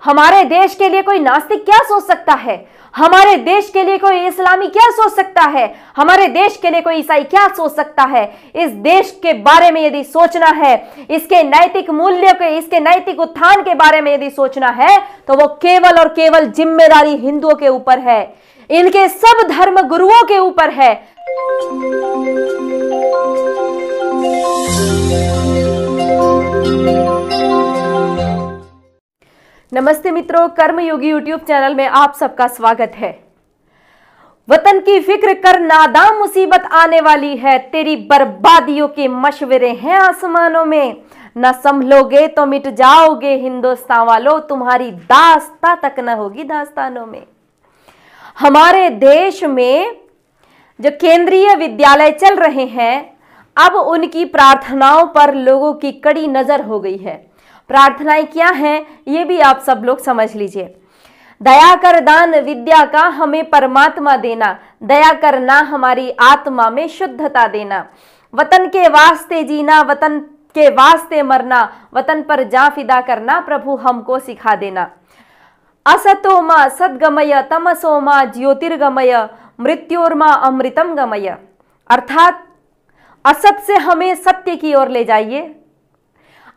हमारे देश के लिए कोई नास्तिक क्या सोच सकता है? हमारे देश के लिए कोई इस्लामी क्या सोच सकता है? हमारे देश के लिए कोई ईसाई क्या सोच सकता है? इस देश के बारे में यदि सोचना है, इसके नैतिक मूल्य के, इसके नैतिक उत्थान के बारे में यदि सोचना है, तो वो केवल और केवल जिम्मेदारी हिंदुओं के ऊपर है, इनके सब धर्म गुरुओं के ऊपर है। नमस्ते मित्रों, कर्मयोगी यूट्यूब चैनल में आप सबका स्वागत है। वतन की फिक्र कर, नादाम मुसीबत आने वाली है, तेरी बर्बादियों के मशवरे हैं आसमानों में, न संभलोगे तो मिट जाओगे हिंदुस्तान वालों, तुम्हारी दास्तां तक न होगी दास्तानों में। हमारे देश में जो केंद्रीय विद्यालय चल रहे हैं, अब उनकी प्रार्थनाओं पर लोगों की कड़ी नजर हो गई है। प्रार्थनाएं क्या हैं, ये भी आप सब लोग समझ लीजिए। दया कर दान विद्या का हमें परमात्मा देना, दया करना हमारी आत्मा में शुद्धता देना, वतन के वास्ते जीना, वतन के वास्ते मरना, वतन पर जान फिदा करना प्रभु हमको सिखा देना। असतो मा सद्गमय, तमसो मा ज्योतिर्गमय, मृत्योर्मा अमृतम गमय। अर्थात असत से हमें सत्य की ओर ले जाइए,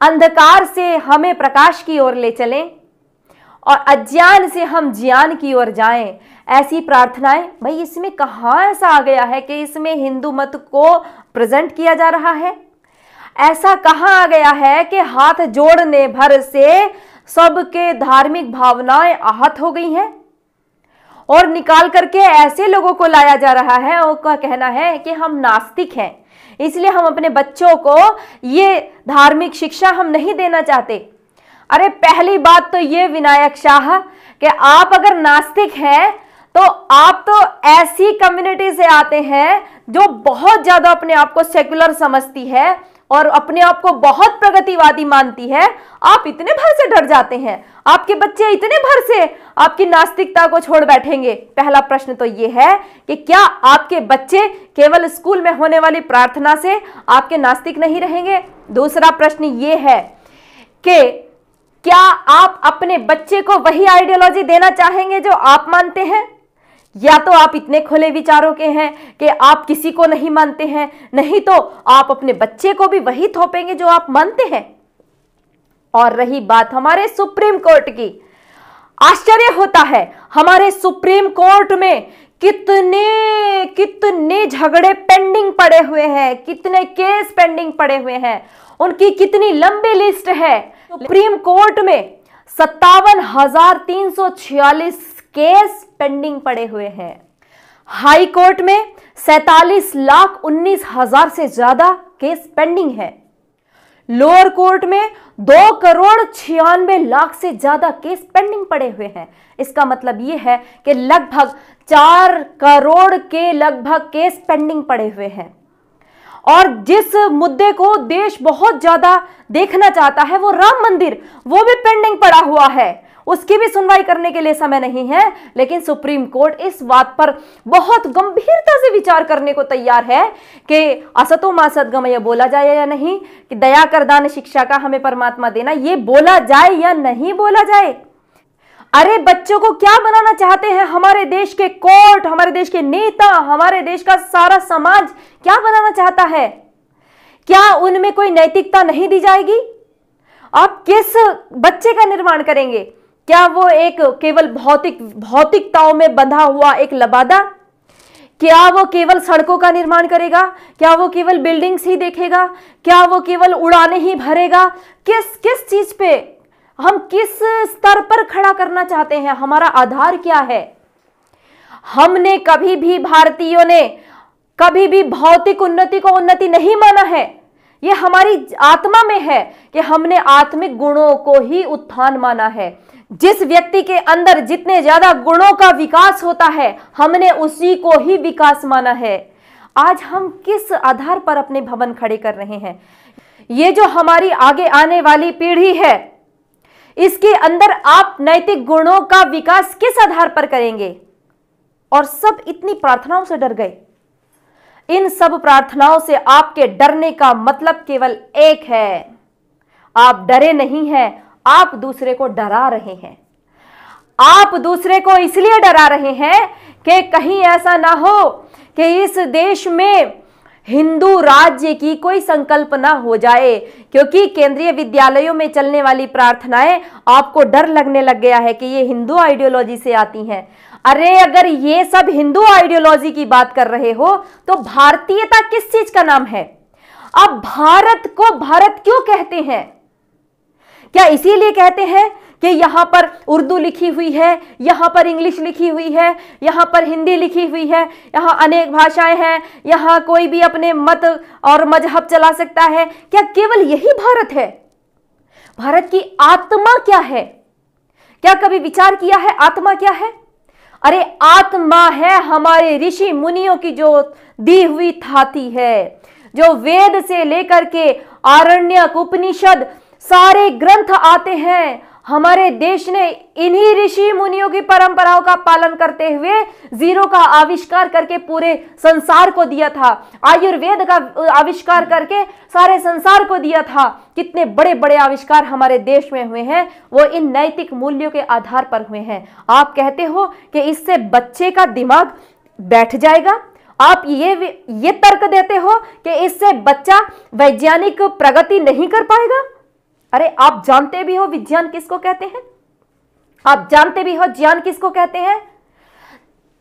अंधकार से हमें प्रकाश की ओर ले चलें और अज्ञान से हम ज्ञान की ओर जाएं। ऐसी प्रार्थनाएं, भाई इसमें कहाँ ऐसा आ गया है कि इसमें हिंदू मत को प्रेजेंट किया जा रहा है? ऐसा कहाँ आ गया है कि हाथ जोड़ने भर से सबके धार्मिक भावनाएं आहत हो गई हैं और निकाल करके ऐसे लोगों को लाया जा रहा है, उनका कहना है कि हम नास्तिक हैं, इसलिए हम अपने बच्चों को ये धार्मिक शिक्षा हम नहीं देना चाहते। अरे पहली बात तो ये विनायक शाह कि आप अगर नास्तिक हैं तो आप तो ऐसी कम्युनिटी से आते हैं जो बहुत ज्यादा अपने आप को सेक्युलर समझती है और अपने आप को बहुत प्रगतिवादी मानती है। आप इतने भर से डर जाते हैं, आपके बच्चे इतने भर से आपकी नास्तिकता को छोड़ बैठेंगे। पहला प्रश्न तो ये है कि क्या आपके बच्चे केवल स्कूल में होने वाली प्रार्थना से आपके नास्तिक नहीं रहेंगे? दूसरा प्रश्न ये है कि क्या आप अपने बच्चे को वही आइडियोलॉजी देना चाहेंगे जो आप मानते हैं, या तो आप इतने खुले विचारों के हैं कि आप किसी को नहीं मानते हैं, नहीं तो आप अपने बच्चे को भी वही थोपेंगे जो आप मानते हैं। और रही बात हमारे सुप्रीम कोर्ट की, आश्चर्य होता है हमारे सुप्रीम कोर्ट में कितने कितने झगड़े पेंडिंग पड़े हुए हैं, कितने केस पेंडिंग पड़े हुए हैं, उनकी कितनी लंबी लिस्ट है। सुप्रीम कोर्ट में 57,346 केस पेंडिंग पड़े हुए हैं। हाई कोर्ट में 47,19,000 से ज्यादा केस पेंडिंग है। लोअर कोर्ट में 2,96,00,000 से ज्यादा केस पेंडिंग पड़े हुए हैं। इसका मतलब यह है कि लगभग 4 करोड़ के लगभग केस पेंडिंग पड़े हुए हैं। और जिस मुद्दे को देश बहुत ज्यादा देखना चाहता है, वो राम मंदिर, वो भी पेंडिंग पड़ा हुआ है, उसकी भी सुनवाई करने के लिए समय नहीं है। लेकिन सुप्रीम कोर्ट इस बात पर बहुत गंभीरता से विचार करने को तैयार है कि असतो मा सद्गमय बोला जाए या नहीं, कि दया कर दान शिक्षा का हमें परमात्मा देना, ये बोला जाए या नहीं बोला जाए। अरे बच्चों को क्या बनाना चाहते हैं हमारे देश के कोर्ट, हमारे देश के नेता, हमारे देश का सारा समाज क्या बनाना चाहता है? क्या उनमें कोई नैतिकता नहीं दी जाएगी? आप किस बच्चे का निर्माण करेंगे? क्या वो एक केवल भौतिकताओं में बंधा हुआ एक लबादा? क्या वो केवल सड़कों का निर्माण करेगा? क्या वो केवल बिल्डिंग्स ही देखेगा? क्या वो केवल उड़ाने ही भरेगा? किस चीज पे, हम किस स्तर पर खड़ा करना चाहते हैं? हमारा आधार क्या है? हमने कभी भी, भारतीयों ने कभी भी भौतिक उन्नति को उन्नति नहीं माना है। ये हमारी आत्मा में है कि हमने आत्मिक गुणों को ही उत्थान माना है। जिस व्यक्ति के अंदर जितने ज्यादा गुणों का विकास होता है, हमने उसी को ही विकास माना है। आज हम किस आधार पर अपने भवन खड़े कर रहे हैं? ये जो हमारी आगे आने वाली पीढ़ी है, इसके अंदर आप नैतिक गुणों का विकास किस आधार पर करेंगे? और सब इतनी प्रार्थनाओं से डर गए। इन सब प्रार्थनाओं से आपके डरने का मतलब केवल एक है, आप डरे नहीं हैं, आप दूसरे को डरा रहे हैं। आप दूसरे को इसलिए डरा रहे हैं कि कहीं ऐसा ना हो कि इस देश में हिंदू राज्य की कोई संकल्पना हो जाए, क्योंकि केंद्रीय विद्यालयों में चलने वाली प्रार्थनाएं आपको डर लगने लग गया है कि ये हिंदू आइडियोलॉजी से आती हैं। अरे अगर ये सब हिंदू आइडियोलॉजी की बात कर रहे हो तो भारतीयता किस चीज का नाम है? अब भारत को भारत क्यों कहते हैं? क्या इसीलिए कहते हैं कि यहां पर उर्दू लिखी हुई है, यहां पर इंग्लिश लिखी हुई है, यहां पर हिंदी लिखी हुई है, यहां अनेक भाषाएं हैं, यहां कोई भी अपने मत और मजहब चला सकता है? क्या केवल यही भारत है? भारत की आत्मा क्या है? क्या कभी विचार किया है आत्मा क्या है? अरे आत्मा है हमारे ऋषि मुनियों की जो दी हुई थाती है, जो वेद से लेकर के आरण्यक, उपनिषद सारे ग्रंथ आते हैं। हमारे देश ने इन्हीं ऋषि मुनियों की परंपराओं का पालन करते हुए जीरो का आविष्कार करके पूरे संसार को दिया था, आयुर्वेद का आविष्कार करके सारे संसार को दिया था। कितने बड़े बड़े आविष्कार हमारे देश में हुए हैं, वो इन नैतिक मूल्यों के आधार पर हुए हैं। आप कहते हो कि इससे बच्चे का दिमाग बैठ जाएगा, आप ये तर्क देते हो कि इससे बच्चा वैज्ञानिक प्रगति नहीं कर पाएगा। अरे आप जानते भी हो विज्ञान किसको कहते हैं? आप जानते भी हो ज्ञान किसको कहते हैं?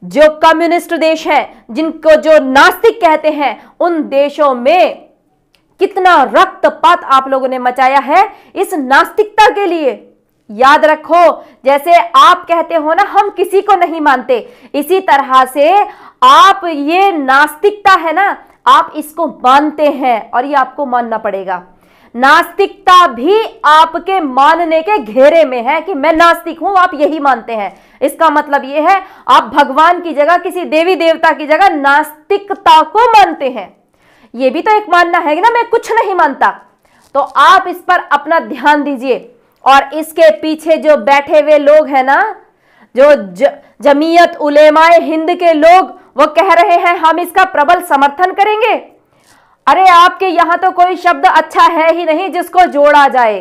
जो कम्युनिस्ट देश हैं, जिनको जो नास्तिक कहते हैं, उन देशों में कितना रक्तपात आप लोगों ने मचाया है इस नास्तिकता के लिए। याद रखो, जैसे आप कहते हो ना हम किसी को नहीं मानते, इसी तरह से आप ये नास्तिकता है ना, आप इसको मानते हैं और ये आपको मानना पड़ेगा। नास्तिकता भी आपके मानने के घेरे में है कि मैं नास्तिक हूं, आप यही मानते हैं। इसका मतलब यह है आप भगवान की जगह, किसी देवी देवता की जगह नास्तिकता को मानते हैं। यह भी तो एक मानना है ना, मैं कुछ नहीं मानता। तो आप इस पर अपना ध्यान दीजिए। और इसके पीछे जो बैठे हुए लोग हैं ना, जो जमीयत उलेमाए हिंद के लोग, वो कह रहे हैं हम इसका प्रबल समर्थन करेंगे। अरे आपके यहां तो कोई शब्द अच्छा है ही नहीं जिसको जोड़ा जाए।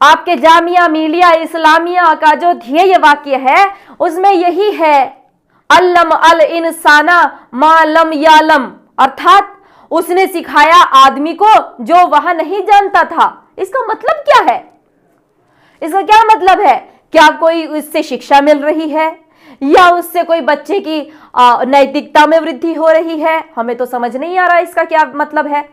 आपके जामिया मिलिया इस्लामिया का जो ध्येय वाक्य है उसमें यही है, अल्लम अल इंसाना मालम यालम, अर्थात उसने सिखाया आदमी को जो वह नहीं जानता था। इसका मतलब क्या है? इसका क्या मतलब है? क्या कोई उससे शिक्षा मिल रही है या उससे कोई बच्चे की नैतिकता में वृद्धि हो रही है? हमें तो समझ नहीं आ रहा इसका क्या मतलब है।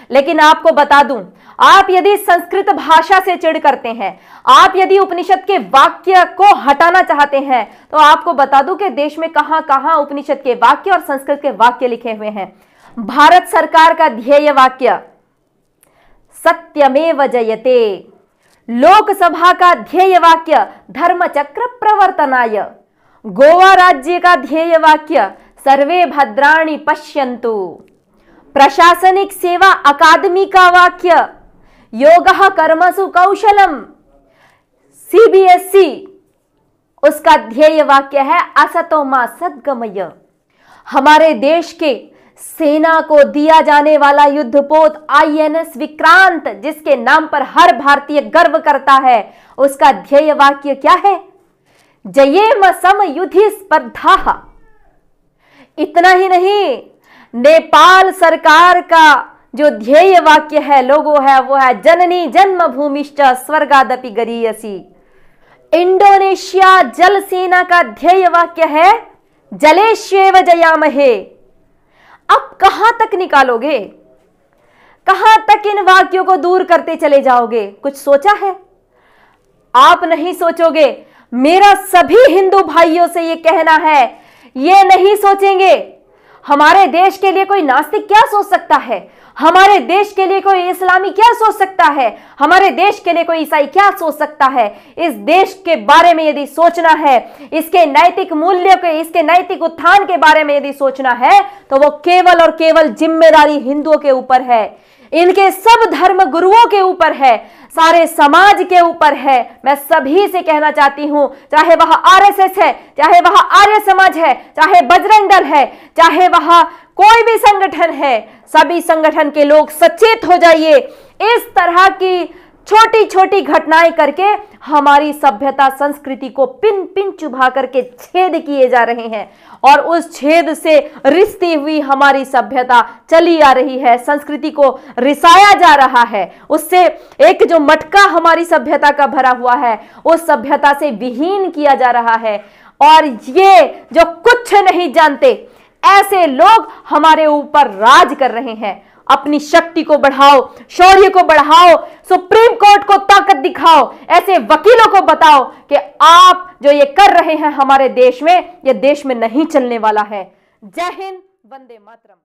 लेकिन आपको बता दूं, आप यदि संस्कृत भाषा से चिढ़ करते हैं, आप यदि उपनिषद के वाक्य को हटाना चाहते हैं, तो आपको बता दूं कि देश में कहां कहां उपनिषद के वाक्य और संस्कृत के वाक्य लिखे हुए हैं। भारत सरकार का ध्येय वाक्य सत्यमेव जयते, लोकसभा का ध्येय वाक्य धर्मचक्र प्रवर्तनाय, गोवा राज्य का ध्येय वाक्य सर्वे भद्राणि पश्यन्तु, प्रशासनिक सेवा अकादमी का वाक्य योगः कर्मसु कौशलम, सीबीएसई उसका ध्येय वाक्य है असतो मा सद्गमय। हमारे देश के सेना को दिया जाने वाला युद्धपोत आईएनएस विक्रांत, जिसके नाम पर हर भारतीय गर्व करता है, उसका ध्येय वाक्य क्या है? जयेम समयुधि स्पर्धा। इतना ही नहीं, नेपाल सरकार का जो ध्येय वाक्य है, लोगो है, वो है जननी जन्मभूमिश्च स्वर्गादपि गरीयसी। इंडोनेशिया जल सेना का ध्येय वाक्य है जलेश्वेव जयामहे। अब कहां तक निकालोगे? कहां तक इन वाक्यों को दूर करते चले जाओगे? कुछ सोचा है? आप नहीं सोचोगे। मेरा सभी हिंदू भाइयों से यह कहना है, ये नहीं सोचेंगे। हमारे देश के लिए कोई नास्तिक क्या सोच सकता है? हमारे देश के लिए कोई इस्लामी क्या सोच सकता है? हमारे देश के लिए कोई ईसाई क्या सोच सकता है? इस देश के बारे में यदि सोचना है, इसके नैतिक मूल्यों के, इसके नैतिक उत्थान के बारे में यदि सोचना है, तो वो केवल और केवल जिम्मेदारी हिंदुओं के ऊपर है, इनके सब धर्म गुरुओं के ऊपर है, सारे समाज के ऊपर है। मैं सभी से कहना चाहती हूं, चाहे वह आरएसएस है, चाहे वह आर्य समाज है, चाहे बजरंग दल है, चाहे वह कोई भी संगठन है, सभी संगठन के लोग सचेत हो जाइए। इस तरह की छोटी छोटी घटनाएं करके हमारी सभ्यता संस्कृति को पिन पिन चुभा करके छेद किए जा रहे हैं और उस छेद से रिसती हुई हमारी सभ्यता चली आ रही है, संस्कृति को रिसाया जा रहा है। उससे एक जो मटका हमारी सभ्यता का भरा हुआ है उस सभ्यता से विहीन किया जा रहा है। और ये जो कुछ नहीं जानते ऐसे लोग हमारे ऊपर राज कर रहे हैं। अपनी शक्ति को बढ़ाओ, शौर्य को बढ़ाओ, सुप्रीम कोर्ट को ताकत दिखाओ, ऐसे वकीलों को बताओ कि आप जो ये कर रहे हैं हमारे देश में, ये देश में नहीं चलने वाला है। जय हिंद, वंदे मातरम।